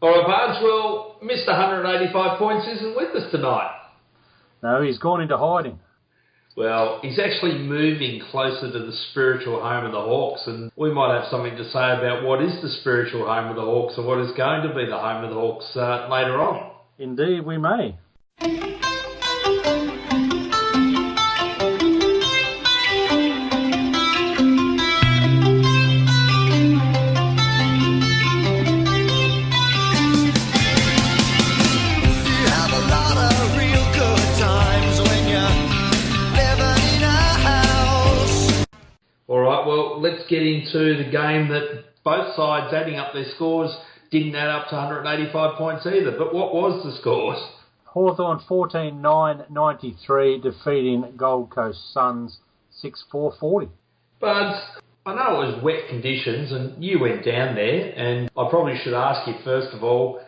All right, Bards, well, Mr. 185 points isn't with us tonight. No, he's gone into hiding. Well, he's actually moving closer to the spiritual home of the Hawks, and we might have something to say about what is the spiritual home of the Hawks and what is going to be the home of the Hawks later on. Indeed, we may. All right, well, let's get into the game that both sides adding up their scores didn't add up to 185 points either. But what was the scores? Hawthorn 14-9-93 defeating Gold Coast Suns 6-4-40. But I know it was wet conditions and you went down there, and I probably should ask you first of all,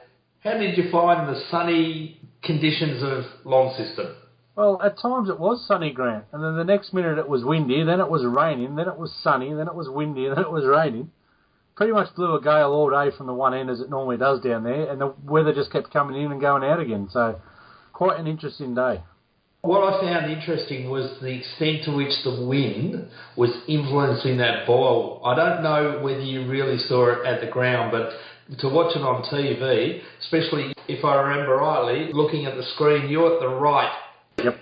how did you find the sunny conditions of Launceston? Well, at times it was sunny, Grant, and then the next minute it was windy, then it was raining, then it was sunny, then it was windy, then it was raining. Pretty much blew a gale all day from the one end as it normally does down there, and the weather just kept coming in and going out again, so quite an interesting day. What I found interesting was the extent to which the wind was influencing that ball. I don't know whether you really saw it at the ground, but to watch it on TV, especially if I remember rightly, looking at the screen, you're at the right. Yep.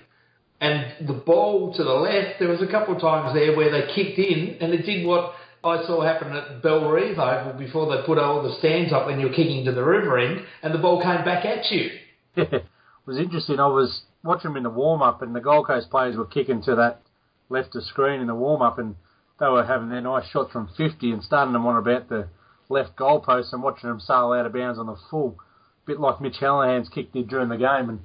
And the ball to the left, there was a couple of times there where they kicked in, and it did what I saw happen at Bell Reeve Oval before they put all the stands up when you were kicking to the river end, and the ball came back at you. It was interesting. I was watching them in the warm-up, and the Gold Coast players were kicking to that left of screen in the warm-up, and they were having their nice shots from 50 and starting them on about the left goalpost and watching them sail out of bounds on the full, a bit like Mitch Hallahan's kick did during the game. And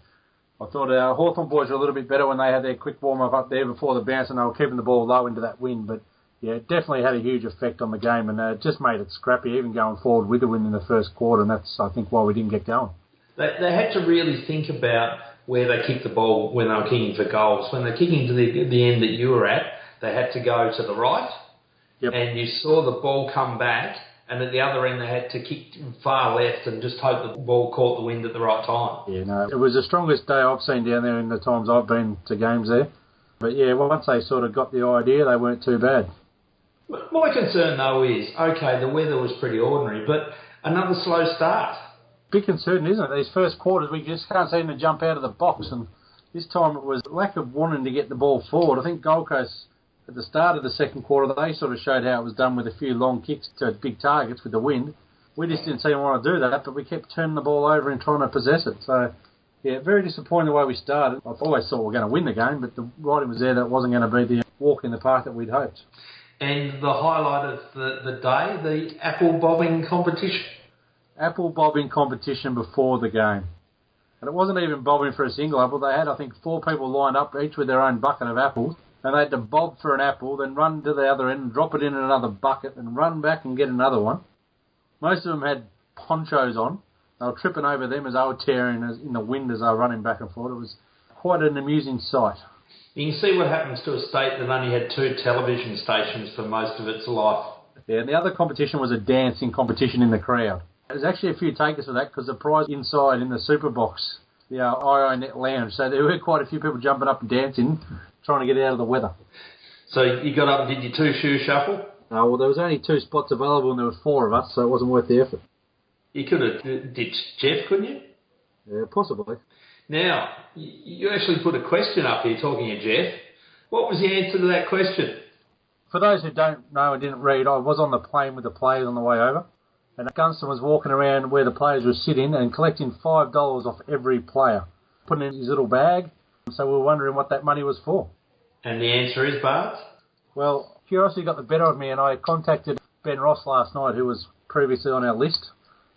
I thought our Hawthorn boys were a little bit better when they had their quick warm-up up there before the bounce, and they were keeping the ball low into that wind. But yeah, it definitely had a huge effect on the game, and it just made it scrappy, even going forward with the wind in the first quarter, and that's, I think, why we didn't get going. They had to really think about where they kicked the ball when they were kicking for goals. When they're kicking to the end that you were at, they had to go to the right, yep. And you saw the ball come back, and at the other end they had to kick far left and just hope the ball caught the wind at the right time. Yeah, no, it was the strongest day I've seen down there in the times I've been to games there. But yeah, once they sort of got the idea, they weren't too bad. My concern, though, is, OK, the weather was pretty ordinary, but another slow start. Big concern, isn't it? These first quarters, we just can't seem to jump out of the box, and this time it was lack of wanting to get the ball forward. I think Gold Coast, at the start of the second quarter, they sort of showed how it was done with a few long kicks to big targets with the wind. We just didn't seem to want to do that, but we kept turning the ball over and trying to possess it. So, yeah, very disappointing the way we started. I always thought we were going to win the game, but the writing was there that it wasn't going to be the walk in the park that we'd hoped. And the highlight of the day, the apple bobbing competition. Apple bobbing competition before the game. And it wasn't even bobbing for a single apple. They had, I think, 4 people lined up, each with their own bucket of apples. And they had to bob for an apple, then run to the other end and drop it in another bucket and run back and get another one. Most of them had ponchos on. They were tripping over them as they were tearing in the wind as they were running back and forth. It was quite an amusing sight. You can see what happens to a state that only had 2 television stations for most of its life. Yeah, and the other competition was a dancing competition in the crowd. There's actually a few takers for that because the prize inside in the super box, the IONet lounge. So there were quite a few people jumping up and dancing, trying to get out of the weather. So you got up and did your 2-shoe shuffle? No, well, there was only 2 spots available and there were 4 of us, so it wasn't worth the effort. You could have ditched Jeff, couldn't you? Yeah, possibly. Now, you actually put a question up here talking to Jeff. What was the answer to that question? For those who don't know and didn't read, I was on the plane with the players on the way over. And Gunston was walking around where the players were sitting and collecting $5 off every player, putting it in his little bag. So we were wondering what that money was for. And the answer is, Bards? Well, curiosity got the better of me, and I contacted Ben Ross last night, who was previously on our list.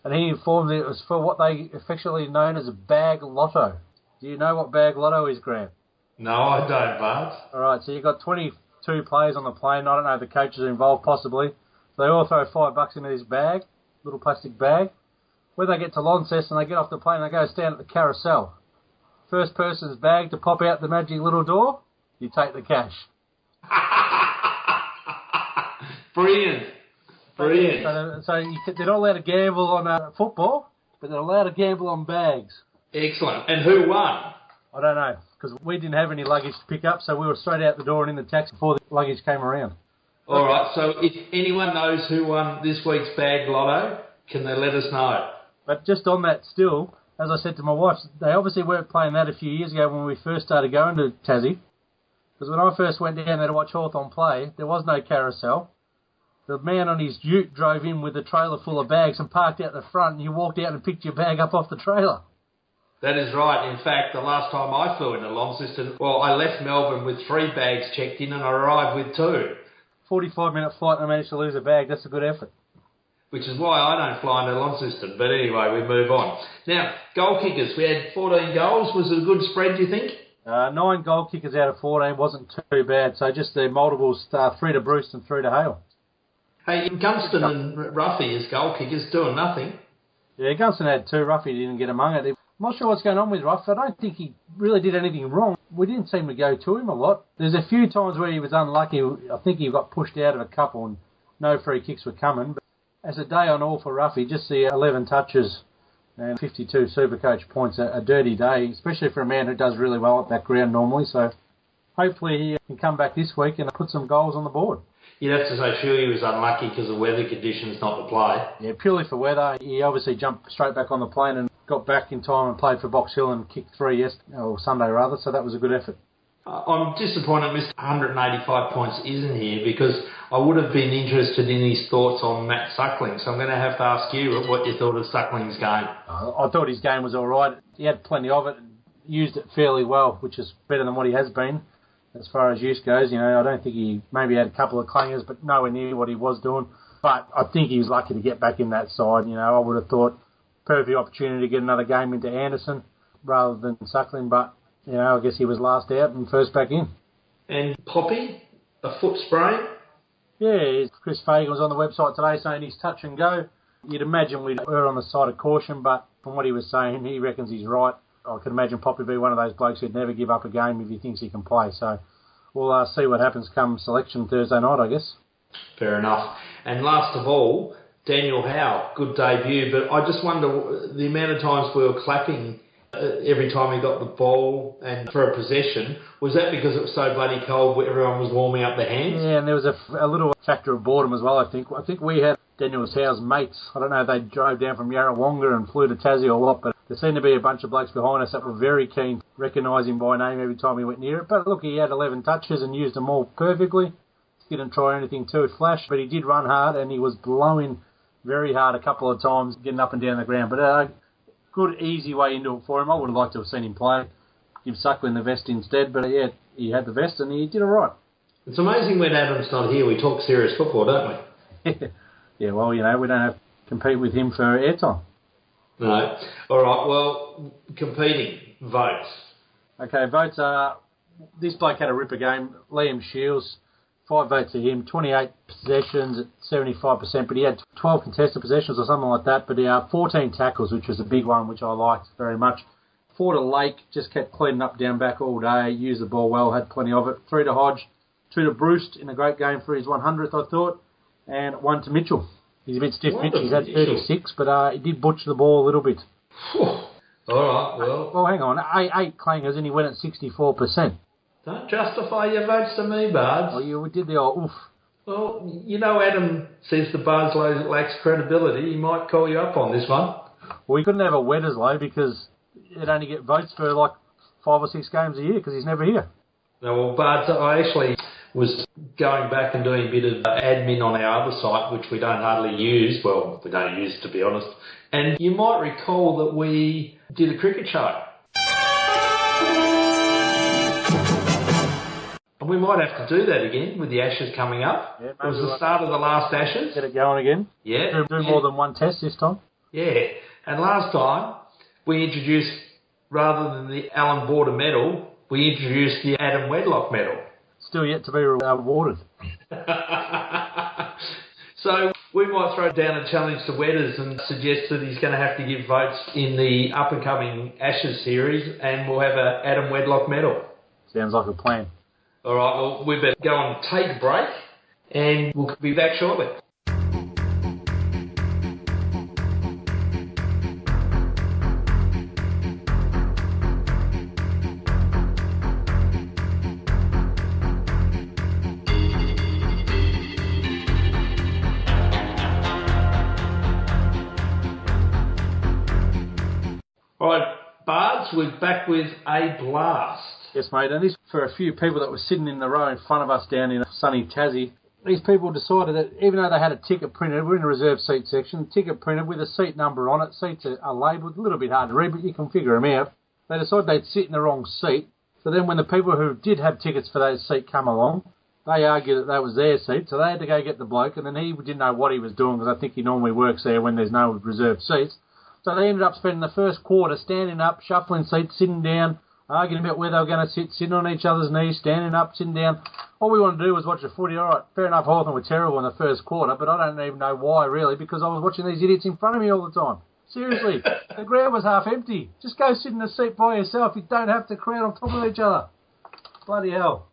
And he informed me it was for what they affectionately known as a Bag Lotto. Do you know what Bag Lotto is, Grant? No, I don't, Bards. All right, so you've got 22 players on the plane. I don't know if the coaches are involved, possibly. So they all throw $5 into this bag. Little plastic bag. When they get to Launceston, they get off the plane, they go stand at the carousel. First person's bag to pop out the magic little door, you take the cash. Brilliant. So they're not allowed to gamble on football, but they're allowed to gamble on bags. Excellent. And who won? I don't know, because we didn't have any luggage to pick up, so we were straight out the door and in the taxi before the luggage came around. All right, so if anyone knows who won this week's Bag Lotto, can they let us know? But just on that still, as I said to my wife, they obviously weren't playing that a few years ago when we first started going to Tassie. Because when I first went down there to watch Hawthorn play, there was no carousel. The man on his ute drove in with a trailer full of bags and parked out the front, and you walked out and picked your bag up off the trailer. That is right. In fact, the last time I flew into Launceston, I left Melbourne with 3 bags checked in and I arrived with 2. 45-minute flight and I managed to lose a bag. That's a good effort. Which is why I don't fly into Launceston. But anyway, we move on. Now, goal kickers. We had 14 goals. Was it a good spread, do you think? 9 goal kickers out of 14 wasn't too bad. So just the multiples, 3 to Bruce and 3 to Hale. Hey, Gunston and Ruffy as goal kickers doing nothing. Yeah, Gunston had 2. Ruffy didn't get among it. I'm not sure what's going on with Ruff. I don't think he really did anything wrong. We didn't seem to go to him a lot. There's a few times where he was unlucky. I think he got pushed out of a couple and no free kicks were coming. But as a day on all for Ruffy, just the 11 touches and 52 Supercoach points, a dirty day, especially for a man who does really well at that ground normally. So hopefully he can come back this week and put some goals on the board. You'd have to say purely he was unlucky because of weather conditions not to play. Yeah, purely for weather. He obviously jumped straight back on the plane and got back in time and played for Box Hill and kicked 3 Sunday rather, so that was a good effort. I'm disappointed Mr. 185 points isn't here because I would have been interested in his thoughts on Matt Suckling, so I'm going to have to ask you what you thought of Suckling's game. I thought his game was all right. He had plenty of it, used it fairly well, which is better than what he has been as far as use goes. I don't think he maybe had a couple of clangers, but nowhere near what he was doing. But I think he was lucky to get back in that side. I would have thought perfect opportunity to get another game into Anderson rather than Suckling, but I guess he was last out and first back in. And Poppy, a foot sprain? Yeah, Chris Fagan was on the website today saying he's touch and go. You'd imagine we'd err on the side of caution, but from what he was saying, he reckons he's right. I can imagine Poppy be one of those blokes who'd never give up a game if he thinks he can play. So we'll see what happens come selection Thursday night, I guess. Fair enough. And last of all, Daniel Howe, good debut, but I just wonder the amount of times we were clapping every time he got the ball and for a possession. Was that because it was so bloody cold where everyone was warming up their hands? Yeah, and there was a little factor of boredom as well, I think. I think we had Daniel Howe's mates. I don't know if they drove down from Yarrawonga and flew to Tassie or what, but there seemed to be a bunch of blokes behind us that were very keen to recognise him by name every time he went near it. But look, he had 11 touches and used them all perfectly. Didn't try anything too flash, but he did run hard and he was blowing very hard a couple of times, getting up and down the ground. But good, easy way into it for him. I would have liked to have seen him play. Give Suckling the vest instead, but yeah, he had the vest and he did all right. It's amazing when Adam's not here, we talk serious football, don't we? Yeah, well, we don't have to compete with him for airtime. No. All right, well, competing. Votes. Okay, votes are... This bloke had a ripper game. Liam Shields, 5 votes to him, 28 possessions at 75%, but he had 12 contested possessions or something like that, but he had 14 tackles, which was a big one, which I liked very much. 4 to Lake, just kept cleaning up down back all day, used the ball well, had plenty of it. 3 to Hodge, 2 to Bruce in a great game for his 100th, I thought, and 1 to Mitchell. He's a bit stiff, Mitch. He's had 36, but he did butcher the ball a little bit. All right, well... Well, hang on. 8 clangers and he went at 64%. Don't justify your votes to me, Bards. Oh, we did the old oof. Well, Adam says the Bardslow lacks credibility. He might call you up on this one. Well, he couldn't have a Wedders because he'd only get votes for like 5 or 6 games a year because he's never here. No, well, Bards, I actually was going back and doing a bit of admin on our other site, which we don't hardly use. Well, we don't use, to be honest. And you might recall that we did a cricket show. And we might have to do that again with the Ashes coming up. Yeah, it was the start of the last Ashes. Get it going again. Yeah. Do more than one test this time. Yeah. And last time, we introduced, rather than the Alan Border medal, we introduced the Adam Wedlock medal. Still yet to be awarded. So we might throw down a challenge to Wedders and suggest that he's going to have to give votes in the up-and-coming Ashes series, and we'll have an Adam Wedlock medal. Sounds like a plan. All right, well, we better go and take a break, and we'll be back shortly. All right, Bards, we're back with a blast. Yes, mate, and this for a few people that were sitting in the row in front of us down in sunny Tassie. These people decided that even though they had a ticket printed, we're in the reserve seat section, ticket printed with a seat number on it, seats are labelled, a little bit hard to read, but you can figure them out. They decided they'd sit in the wrong seat, so then when the people who did have tickets for that seat come along, they argued that was their seat, so they had to go get the bloke, and then he didn't know what he was doing, because I think he normally works there when there's no reserved seats. So they ended up spending the first quarter standing up, shuffling seats, sitting down, arguing about where they were going to sit, sitting on each other's knees, standing up, sitting down. All we wanted to do was watch the footy. All right, fair enough, Hawthorn were terrible in the first quarter, but I don't even know why, really, because I was watching these idiots in front of me all the time. Seriously, the ground was half empty. Just go sit in a seat by yourself. You don't have to crowd on top of each other. Bloody hell.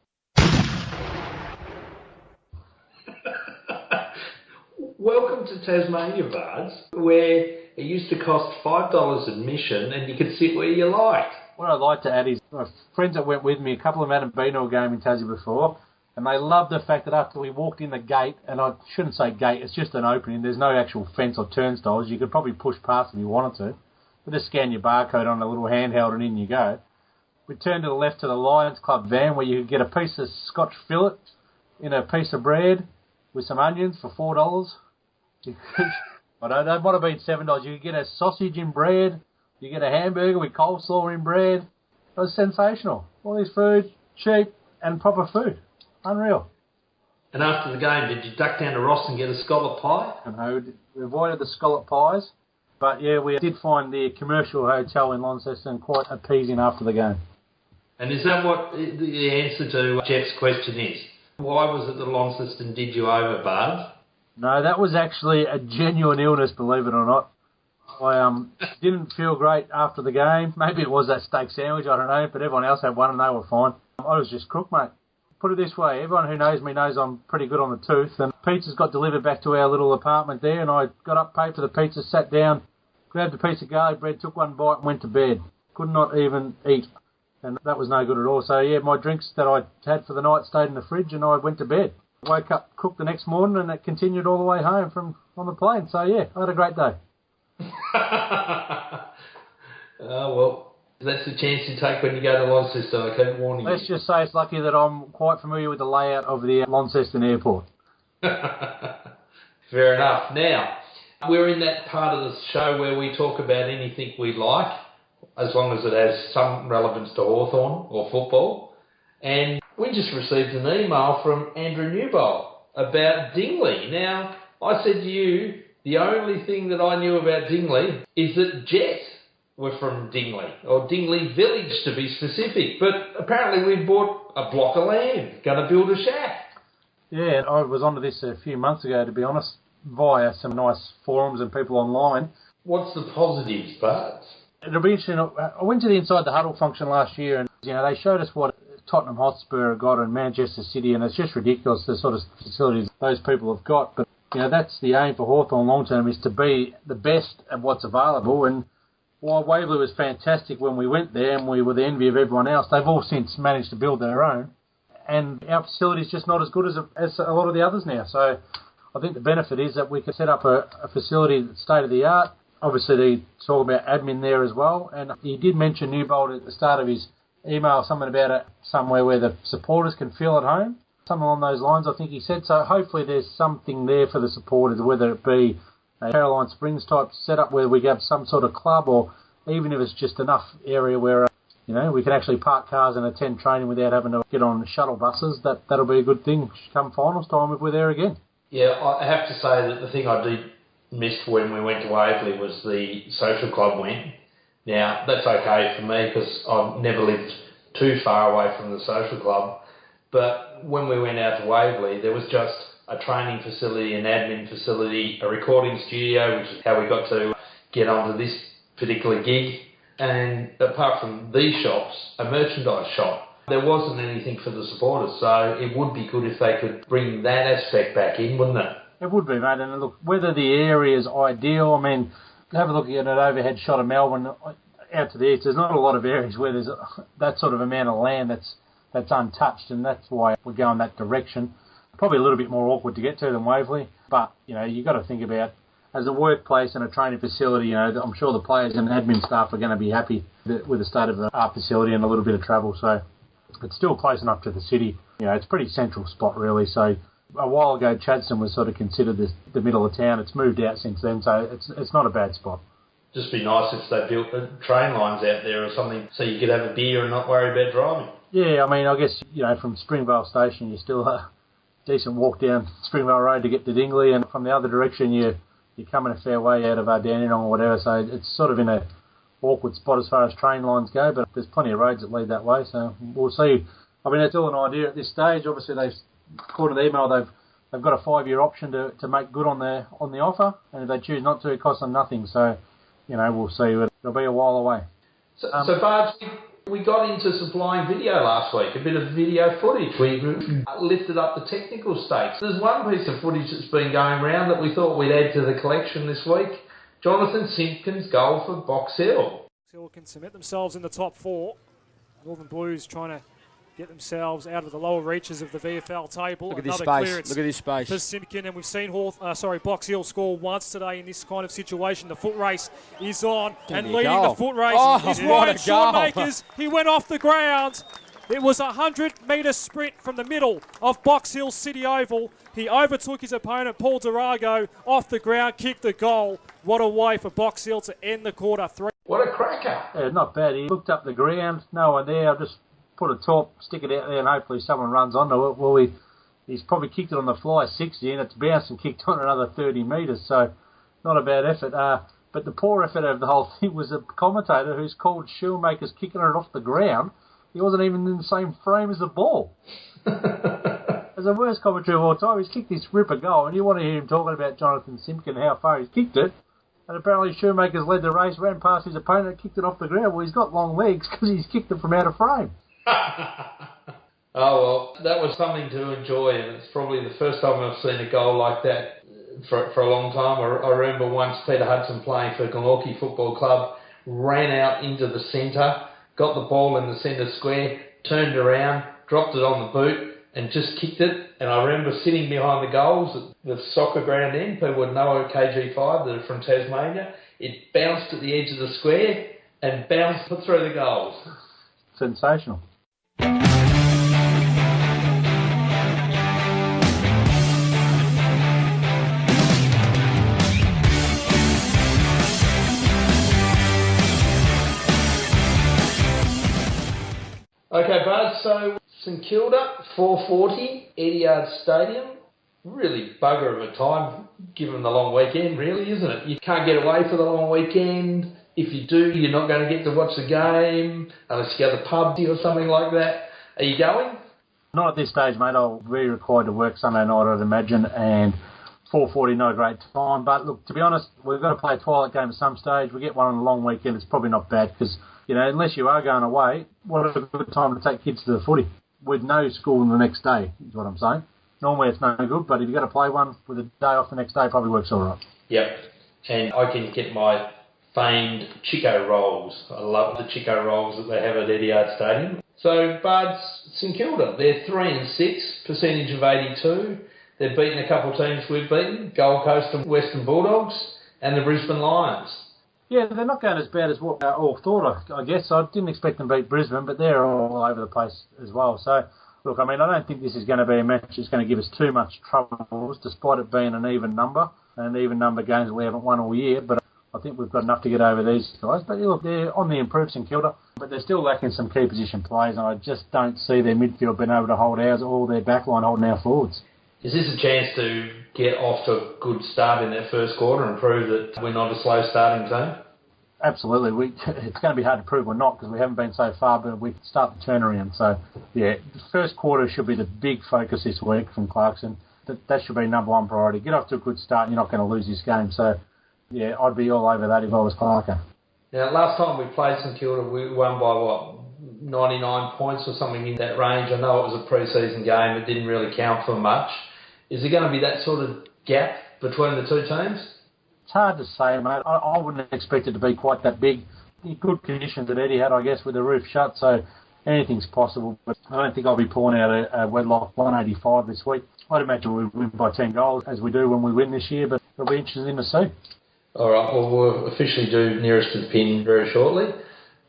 Welcome to Tasmania, Bards, where it used to cost $5 admission and you could sit where you liked. What I'd like to add is my friends that went with me, a couple of them hadn't been to a game in Tassie before, and they loved the fact that after we walked in the gate, and I shouldn't say gate, it's just an opening, there's no actual fence or turnstiles, you could probably push past if you wanted to, but just scan your barcode on a little handheld and in you go. We turned to the left to the Lions Club van where you could get a piece of Scotch fillet in a piece of bread with some onions for $4. I don't know, it might have been $7. You could get a sausage in bread, you get a hamburger with coleslaw in bread. It was sensational. All this food, cheap and proper food. Unreal. And after the game, did you duck down to Ross and get a scallop pie? No, we avoided the scallop pies. But yeah, we did find the commercial hotel in Launceston quite appeasing after the game. And is that what the answer to Jeff's question is? Why was it that Launceston did you over, Bards? No, that was actually a genuine illness, believe it or not. I didn't feel great after the game. Maybe it was that steak sandwich, I don't know, but everyone else had one and they were fine. I was just crook, mate. Put it this way, everyone who knows me knows I'm pretty good on the tooth, and pizzas got delivered back to our little apartment there, and I got up, paid for the pizza, sat down, grabbed a piece of garlic bread, took one bite and went to bed. Could not even eat, and that was no good at all. So yeah, my drinks that I had for the night stayed in the fridge and I went to bed. Woke up, cooked the next morning, and it continued all the way home from on the plane. So yeah, I had a great day. Well, that's the chance you take when you go to Launceston, I keep warning you. Let's just say it's lucky that I'm quite familiar with the layout of the Launceston airport. Fair enough. Now, we're in that part of the show where we talk about anything we like, as long as it has some relevance to Hawthorn or football. And we just received an email from Andrew Newbold about Dingley. Now, I said to you, the only thing that I knew about Dingley is that Jet were from Dingley, or Dingley Village to be specific. But apparently we bought a block of land, going to build a shack. Yeah, I was onto this a few months ago, to be honest, via some nice forums and people online. What's the positives, Bards? It'll be interesting. I went to the Inside the Huddle function last year, and they showed us what Tottenham Hotspur have got in Manchester City, and it's just ridiculous the sort of facilities those people have got. But that's the aim for Hawthorn long term, is to be the best at what's available. And while Waverley was fantastic when we went there and we were the envy of everyone else, they've all since managed to build their own. And our facility's just not as good as a lot of the others now. So I think the benefit is that we can set up a facility that's state-of-the-art. Obviously, they talk about admin there as well. And he did mention Newbold at the start of his email, something about it somewhere where the supporters can feel at home. Something along those lines, I think he said. So hopefully there's something there for the supporters, whether it be a Caroline Springs type setup where we have some sort of club, or even if it's just enough area where we can actually park cars and attend training without having to get on shuttle buses. That'll be a good thing come finals time if we're there again. Yeah, I have to say that the thing I did miss when we went to Waverley was the social club went. Now, that's okay for me because I've never lived too far away from the social club. But when we went out to Waverley, there was just a training facility, an admin facility, a recording studio, which is how we got to get onto this particular gig. And apart from these shops, a merchandise shop. There wasn't anything for the supporters, so it would be good if they could bring that aspect back in, wouldn't it? It would be, mate. And look, whether the area is ideal, I mean, have a look at an overhead shot of Melbourne out to the east. There's not a lot of areas where there's that sort of amount of land that's untouched, and that's why we're going that direction. Probably a little bit more awkward to get to than Waverley, but you've got to think about as a workplace and a training facility, I'm sure the players and admin staff are going to be happy with the state of our facility and a little bit of travel. So it's still close enough to the city. It's a pretty central spot, really. So a while ago, Chadstone was sort of considered the middle of town. It's moved out since then, so it's not a bad spot. Just be nice if they built train lines out there or something so you could have a beer and not worry about driving. Yeah, I guess, from Springvale Station, you still a decent walk down Springvale Road to get to Dingley, and from the other direction, you're coming a fair way out of Dandenong or whatever, so it's sort of in a awkward spot as far as train lines go, but there's plenty of roads that lead that way, so we'll see. It's all an idea at this stage. Obviously, according to the email, they've got a 5-year option to make good on the offer, and if they choose not to, it costs them nothing, so, we'll see. It'll be a while away. So Bards, we got into supplying video last week, a bit of video footage. We lifted up the technical stakes. There's one piece of footage that's been going around that we thought we'd add to the collection this week. Jonathan Simpkin's goal for Box Hill. Box Hill can cement themselves in the top 4. Northern Blues trying to get themselves out of the lower reaches of the VFL table. Look at this space. Look at this space. For Simpkin, and we've seen Box Hill score once today in this kind of situation. The foot race is on, and leading the foot race is Ryan Shoemakers. He went off the ground. It was a 100-metre sprint from the middle of Box Hill City Oval. He overtook his opponent, Paul Durago, off the ground, kicked the goal. What a way for Box Hill to end the quarter 3. What a cracker. Yeah, not bad. He looked up the ground. No one there. I'll just put a top, stick it out there, and hopefully someone runs onto it. Well, he's probably kicked it on the fly 60, and it's bounced and kicked on another 30 metres, so not a bad effort. But the poor effort of the whole thing was a commentator who's called Shoemaker's kicking it off the ground. He wasn't even in the same frame as the ball. As the worst commentary of all time, he's kicked this ripper goal, and you want to hear him talking about Jonathan Simpkin and how far he's kicked it. And apparently Shoemaker's led the race, ran past his opponent, and kicked it off the ground. Well, he's got long legs because he's kicked it from out of frame. Oh, well, that was something to enjoy, and it's probably the first time I've seen a goal like that for a long time. I remember once Peter Hudson playing for Glenorchy Football Club, ran out into the centre, got the ball in the centre square, turned around, dropped it on the boot, and just kicked it. And I remember sitting behind the goals at the soccer ground end. People would know KG5, that are from Tasmania. It bounced at the edge of the square and bounced through the goals. Sensational. Okay, Bards, so St Kilda, 4:40, Etihad Stadium. Really bugger of a time, given the long weekend, really, isn't it? You can't get away for the long weekend. If you do, you're not going to get to watch the game unless you go to the pub or something like that. Are you going? Not at this stage, mate. I'll be required to work Sunday night, I'd imagine, and 4:40, not a great time. But look, to be honest, we've got to play a twilight game at some stage. We get one on a long weekend, it's probably not bad because, unless you are going away, what a good time to take kids to the footy with no school the next day, is what I'm saying. Normally it's no good, but if you've got to play one with a day off the next day, it probably works all right. Yep, and I can get my famed Chico rolls. I love the Chico rolls that they have at Etihad Stadium. So, Bards, St Kilda, they're 3-6, percentage of 82. They've beaten a couple of teams we've beaten, Gold Coast and Western Bulldogs, and the Brisbane Lions. Yeah, they're not going as bad as what I all thought, I guess. I didn't expect them to beat Brisbane, but they're all over the place as well. So, look, I don't think this is going to be a match that's going to give us too much trouble, despite it being an even number, and even number games we haven't won all year. But I think we've got enough to get over these guys. But look, they're on the improve, St Kilda, but they're still lacking some key position players, and I just don't see their midfield being able to hold ours or their backline holding our forwards. Is this a chance to get off to a good start in that first quarter and prove that we're not a slow starting team? Absolutely. It's going to be hard to prove we're not because we haven't been so far, but we start the turnaround. So, yeah, the first quarter should be the big focus this week from Clarkson. That should be number one priority. Get off to a good start and you're not going to lose this game. So, yeah, I'd be all over that if I was Clarker. Now, last time we played St Kilda, we won by, 99 points or something in that range. I know it was a pre-season game. It didn't really count for much. Is there going to be that sort of gap between the two teams? It's hard to say, mate. I wouldn't expect it to be quite that big. Good conditions at Etihad, I guess, with the roof shut, so anything's possible. But I don't think I'll be pulling out a Wedlock 185 this week. I'd imagine we'll win by 10 goals, as we do when we win this year. But it'll be interesting to see. All right, well, we'll officially do nearest to the pin very shortly.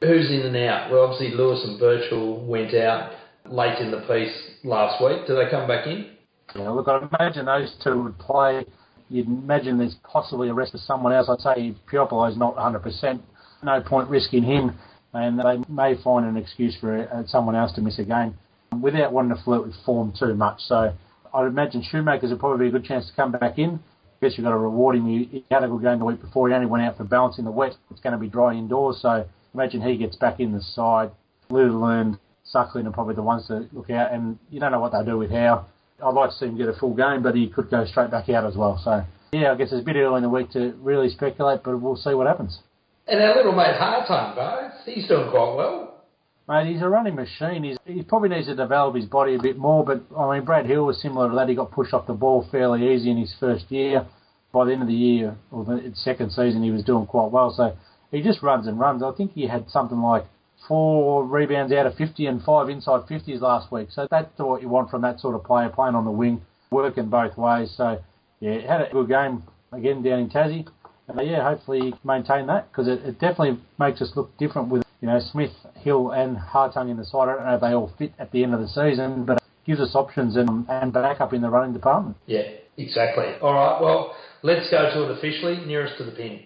Who's in and out? Well, obviously Lewis and Birchall went out late in the piece last week. Do they come back in? Yeah, look, I'd imagine those two would play. You'd imagine there's possibly a rest of someone else. I'd say Piopolo's not 100%. No point risking him, and they may find an excuse for someone else to miss a game without wanting to flirt with form too much. So I'd imagine Shoemakers would probably be a good chance to come back in. I guess you've got to reward him. He had a good game the week before. He only went out for balance in the wet. It's going to be dry indoors, so imagine he gets back in the side. Little and Suckling are probably the ones to look out, and you don't know what they'll do with Howe. I'd like to see him get a full game, but he could go straight back out as well. So, yeah, I guess it's a bit early in the week to really speculate, but we'll see what happens. And our little mate Hawthorn, Bards, he's doing quite well. Mate, he's a running machine. He probably needs to develop his body a bit more, but, I mean, Brad Hill was similar to that. He got pushed off the ball fairly easy in his first year. By the end of the year, or the second season, he was doing quite well. So he just runs and runs. I think he had something like 4 rebounds out of 50 and 5 inside 50s last week. So that's what you want from that sort of player, playing on the wing, working both ways. So, yeah, had a good game again down in Tassie. And, yeah, hopefully he can maintain that, because it definitely makes us look different with, Smith, Hill and Hartung in the side. I don't know if they all fit at the end of the season, but it gives us options and backup in the running department. Yeah, exactly. All right, well, let's go to it officially, nearest to the pin.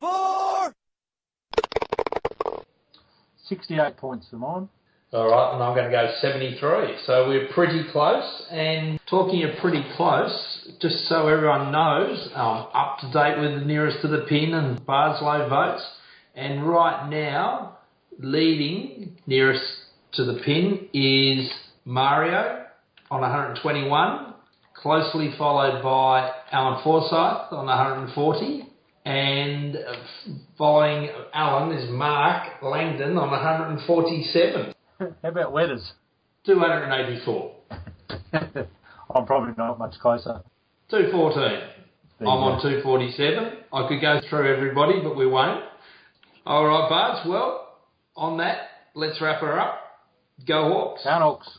4! 68 points for mine. All right, and I'm going to go 73. So we're pretty close. And talking of pretty close, just so everyone knows, I'm up to date with the nearest to the pin and Bardslow votes. And right now, leading nearest to the pin is Mario on 121, closely followed by Alan Forsyth on 140. And following Alan is Mark Langdon on 147. How about Wedders? 284. I'm probably not much closer. 214. I'm on 247. I could go through everybody, but we won't. All right, Bards. Well, on that, let's wrap her up. Go Hawks. Down Hawks.